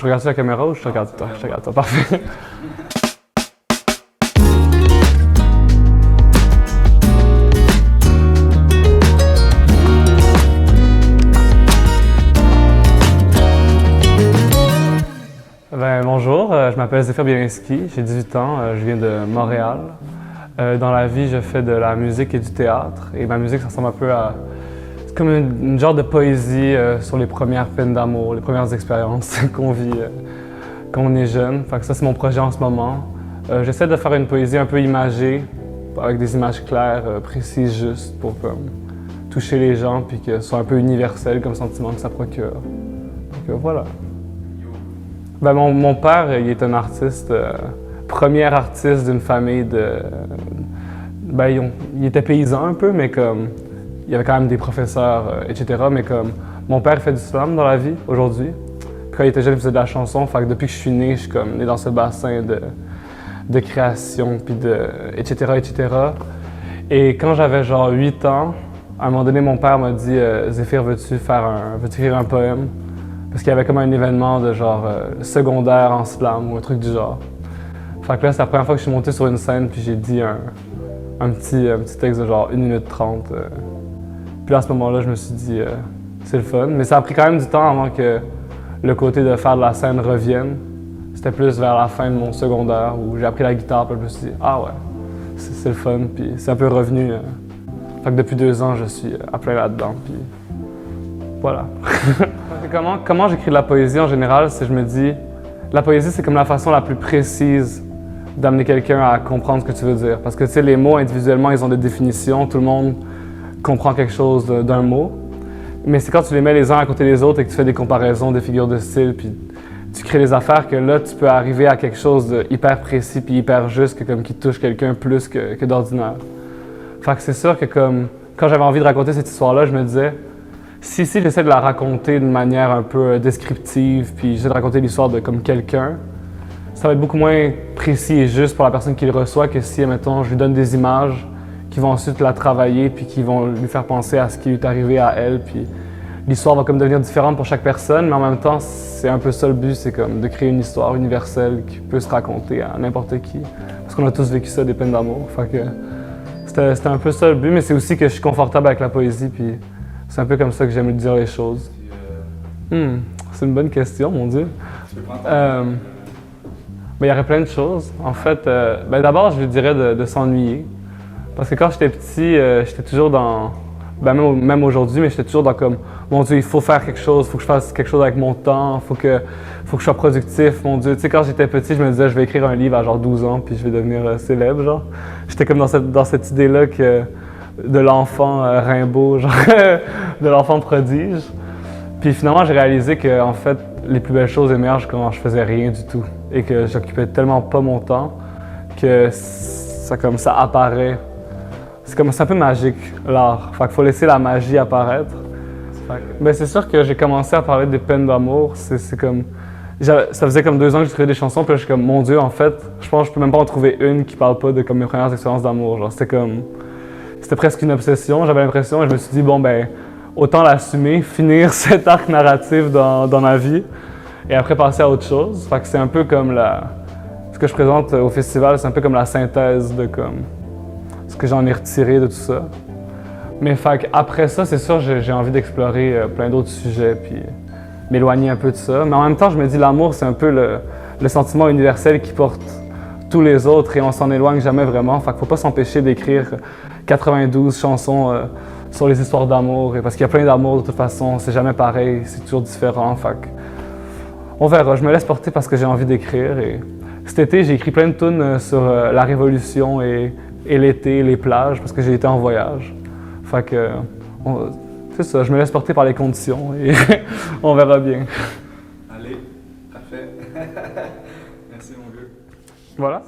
Je regarde la caméra ou je te regarde toi? Je te regarde toi, parfait. Bonjour, je m'appelle Zéphir Bielinski, j'ai 18 ans, je viens de Montréal. Dans la vie, je fais de la musique et du théâtre. Et ma musique, ça ressemble un peu à... C'est comme une genre de poésie sur les premières peines d'amour, les premières expériences qu'on vit quand on est jeune. Fait que ça, c'est mon projet en ce moment. J'essaie de faire une poésie un peu imagée, avec des images claires, précises, justes, pour toucher les gens, puis que ce soit un peu universel comme sentiment que ça procure. Donc voilà. Ben, mon père, il est un artiste, premier artiste d'une famille de... Ben, il était paysan un peu, mais comme... Il y avait quand même des professeurs, etc. Mais comme... Mon père fait du slam dans la vie, aujourd'hui. Quand il était jeune, il faisait de la chanson. Fait que depuis que je suis né, je suis comme né dans ce bassin de création, puis de... etc., etc. Et quand j'avais genre 8 ans, à un moment donné, mon père m'a dit « Zéphir, veux-tu écrire un poème? » Parce qu'il y avait comme un événement de genre secondaire en slam ou un truc du genre. Fait que là, c'est la première fois que je suis monté sur une scène puis j'ai dit un petit texte de genre 1 minute 30. Puis là, à ce moment-là, je me suis dit c'est le fun. Mais ça a pris quand même du temps avant que le côté de faire de la scène revienne. C'était plus vers la fin de mon secondaire où j'ai appris la guitare puis je me suis dit ah ouais, c'est le fun. Puis c'est un peu revenu. Fait que depuis 2 ans, je suis à plein là-dedans. Puis voilà. Comment j'écris de la poésie en général, c'est je me dis, la poésie c'est comme la façon la plus précise d'amener quelqu'un à comprendre ce que tu veux dire. Parce que tu sais, les mots individuellement, ils ont des définitions, tout le monde comprend quelque chose d'un mot. Mais c'est quand tu les mets les uns à côté des autres et que tu fais des comparaisons, des figures de style, puis tu crées des affaires que là, tu peux arriver à quelque chose de hyper précis puis hyper juste, qui touche quelqu'un plus que d'ordinaire. Fait que c'est sûr que comme, quand j'avais envie de raconter cette histoire-là, je me disais, si j'essaie de la raconter d'une manière un peu descriptive, puis j'essaie de raconter l'histoire de comme quelqu'un, ça va être beaucoup moins précis et juste pour la personne qui le reçoit que si, mettons, je lui donne des images qui vont ensuite la travailler puis qui vont lui faire penser à ce qui lui est arrivé à elle, puis l'histoire va comme devenir différente pour chaque personne, mais en même temps, c'est un peu ça le but, c'est comme de créer une histoire universelle qui peut se raconter à n'importe qui, parce qu'on a tous vécu ça, des peines d'amour. Fait que c'était un peu ça le but, mais c'est aussi que je suis confortable avec la poésie, puis c'est un peu comme ça que j'aime dire les choses. C'est une bonne question, mon Dieu. Il y aurait plein de choses. En fait, d'abord, je lui dirais de s'ennuyer. Parce que quand j'étais petit, j'étais toujours dans... même aujourd'hui, mais j'étais toujours dans comme... Mon Dieu, il faut faire quelque chose, il faut que je fasse quelque chose avec mon temps, il faut que je sois productif, mon Dieu. Tu sais, quand j'étais petit, je me disais, je vais écrire un livre à genre 12 ans, puis je vais devenir célèbre, genre. J'étais comme dans cette idée-là que... de l'enfant Rimbaud, genre de l'enfant prodige. Puis finalement, j'ai réalisé que en fait, les plus belles choses émergent quand je faisais rien du tout et que j'occupais tellement pas mon temps que ça apparaît. C'est un peu magique, l'art. Fait qu'il faut laisser la magie apparaître. Mais c'est sûr que j'ai commencé à parler des peines d'amour. C'est comme... Ça faisait comme 2 ans que j'écrivais des chansons, puis là, je suis comme, mon Dieu, en fait, je pense que je peux même pas en trouver une qui parle pas de comme mes premières expériences d'amour. Genre, c'était presque une obsession, j'avais l'impression, et je me suis dit, bon, ben, autant l'assumer, finir cet arc narratif dans ma vie, et après passer à autre chose. Fait que c'est un peu comme ce que je présente au festival, c'est un peu comme la synthèse de comme ce que j'en ai retiré de tout ça. Mais fait après ça, c'est sûr, j'ai envie d'explorer plein d'autres sujets, puis m'éloigner un peu de ça. Mais en même temps, je me dis, l'amour, c'est un peu le sentiment universel qui porte tous les autres, et on s'en éloigne jamais vraiment. Fait qu'il faut pas s'empêcher d'écrire 92 chansons sur les histoires d'amour, parce qu'il y a plein d'amour de toute façon, c'est jamais pareil, c'est toujours différent. Fait on verra, je me laisse porter parce que j'ai envie d'écrire. Et cet été, j'ai écrit plein de tunes sur la Révolution et l'été, les plages, parce que j'ai été en voyage. Fait que, c'est ça, je me laisse porter par les conditions et on verra bien. Allez, parfait. Merci mon vieux. Voilà.